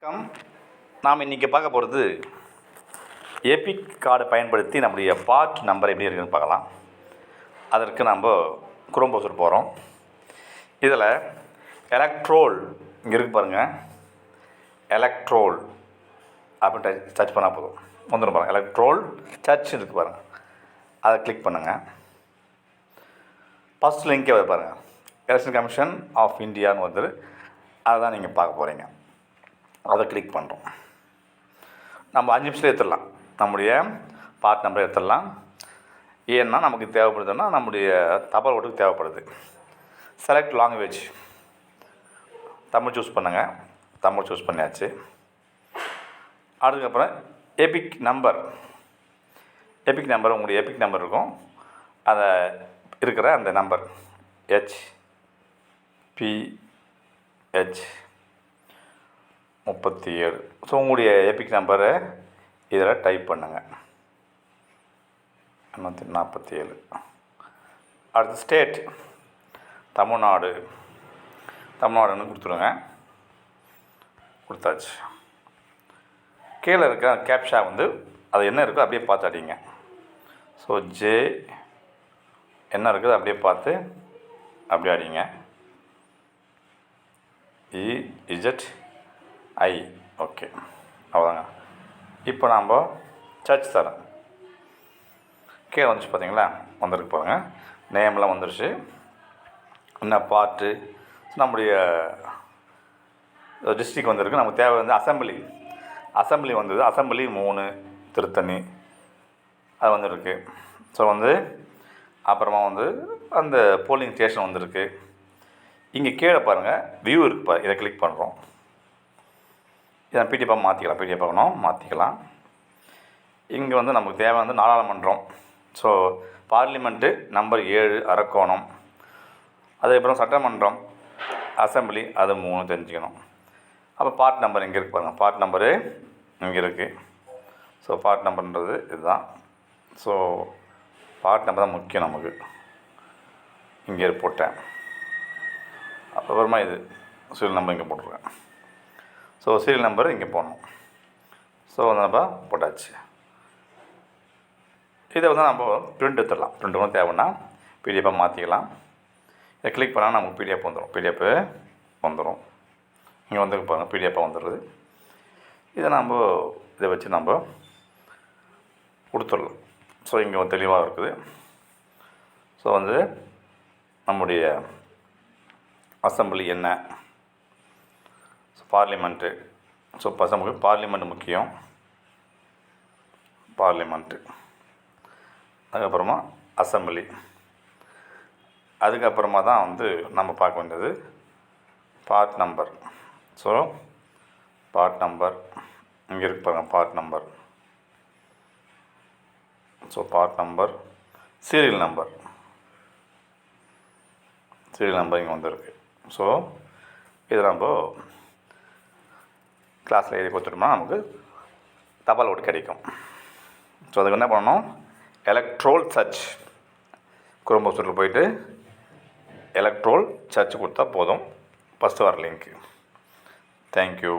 வணக்கம். நாம் இன்றைக்கி பார்க்க போகிறது எபிக் கார்டை பயன்படுத்தி நம்முடைய பார்ட் நம்பர் எப்படி இருக்குதுன்னு பார்க்கலாம். அதற்கு நம்ம குரோம் ப்ரௌசர் போகிறோம். இதில் எலக்ட்ரோல் இங்கே இருக்குது பாருங்கள். எலக்ட்ரோல் அப்படின்னு சர்ச் பண்ணால் போதும், வந்துடும் பாருங்கள். எலக்ட்ரோல் சர்ச் இருக்குது பாருங்கள், அதை கிளிக் பண்ணுங்கள். ஃபஸ்ட் லிங்கே வந்து பாருங்கள், எலெக்ஷன் கமிஷன் ஆஃப் இந்தியான்னு வந்து அதை தான் நீங்கள் பார்க்க போகிறீங்க. அதை கிளிக் பண்ணுறோம். நம்ம 5 நிமிஷத்தில் எடுத்துடலாம், நம்முடைய பார்ட் நம்பர் எடுத்துடலாம். ஏன்னா நமக்கு தேவைப்படுதுன்னா நம்முடைய தபால் ஓட்டுக்கு தேவைப்படுது. செலக்ட் லாங்குவேஜ், தமிழ் சூஸ் பண்ணுங்கள். தமிழ் சூஸ் பண்ணியாச்சு. அதுக்கப்புறம் எபிக் நம்பர், உங்களுடைய எபிக் நம்பர் இருக்கும், அதை இருக்கிற அந்த நம்பர் HPH 37. ஸோ உங்களுடைய எபிக் நம்பரை இதில் டைப் பண்ணுங்கள். 847. அடுத்து ஸ்டேட் தமிழ்நாடுன்னு கொடுத்துருங்க. கொடுத்தாச்சு. கீழே இருக்க கேப்ஷா வந்து அது என்ன இருக்கோ அப்படியே பார்த்து அடிங்க. ஸோ ஜே என்ன இருக்குது அப்படியே பார்த்து அப்படியே அடிங்க. EZI. ஓகே, அவ்வளோதாங்க. இப்போ நாம் சர்ச் தரோம். கீழே வந்துச்சு பார்த்தீங்களா, வந்துருக்கு பாருங்கள். நேம்லாம் வந்துடுச்சு. என்ன பார்ட்டு, நம்முடைய டிஸ்ட்ரிக் வந்திருக்கு. நமக்கு தேவை வந்து அசம்பிளி வந்தது. அசம்பிளி 3 திருத்தணி அது வந்துருக்கு. ஸோ வந்து அப்புறமா வந்து அந்த போலிங் ஸ்டேஷன் வந்திருக்கு. இங்கே கீழே பாருங்கள் வியூ இருக்குது பாருங்கள், இதை கிளிக் பண்ணுறோம். இதை பிடிஎஃபாக மாற்றிக்கலாம், பிடிஎஃபாக மாற்றிக்கலாம். இங்கே வந்து நமக்கு தேவை வந்து நாடாளுமன்றம். So parliament number 7 Arakkonam. அதுக்கப்புறம் சட்டமன்றம் அசம்பிளி அது 3 தெரிஞ்சுக்கணும். அப்போ பார்ட் நம்பர் இங்கே இருக்குது பாருங்கள், பார்ட் நம்பரு இங்கே இருக்குது. ஸோ பார்ட் நம்பர்ன்றது இதுதான். ஸோ பார்ட் நம்பர் தான் முக்கியம் நமக்கு. இங்கே போட்டேன். அப்புறமா இது சீரியல் நம்பர் இங்கே போட்டிருக்கேன். ஸோ சீரியல் நம்பர் இங்கே போடணும். ஸோ வந்து நம்ம போட்டாச்சு. இதை வந்து நம்ம பிரிண்ட் எடுத்துடலாம். பிரிண்ட் வந்து தேவைன்னா பிடிஎஃபாக மாற்றிக்கலாம். இதை கிளிக் பண்ணால் நமக்கு பிடிஎஃப் வந்துடும். இங்கே வந்து பாருங்கள், பிடிஎஃபாக வந்துடுது. இதை வச்சு நம்ம கொடுத்துடலாம். ஸோ இங்கே வந்து தெளிவாக இருக்குது. ஸோ வந்து நம்முடைய அசம்பிளி என்ன, பார்லிமெண்ட்டு. ஸோ நமக்கு பார்லிமெண்ட் முக்கியம். பார்லிமெண்ட்டு, அதுக்கப்புறமா அசம்பிளி, அதுக்கப்புறமா தான் வந்து நம்ம பார்க்க வேண்டியது part number. So part number இங்கே இருக்கு பாருங்கள், part number. So part number, serial number இங்கே வந்துருக்கு. ஸோ இதை நம்ம கிளாஸில் எழுதி கொடுத்துட்டோம்னா நமக்கு தபால் ஓட்டு கிடைக்கும். ஸோ அதுக்கு என்ன பண்ணணும், எலக்ட்ரோல் சர்ச் குரோம் ப்ரௌசரில் போயிட்டு எலக்ட்ரோல் சர்ச் கொடுத்தா போதும். ஃபஸ்ட்டு வர லிங்க்கு. தேங்க்யூ.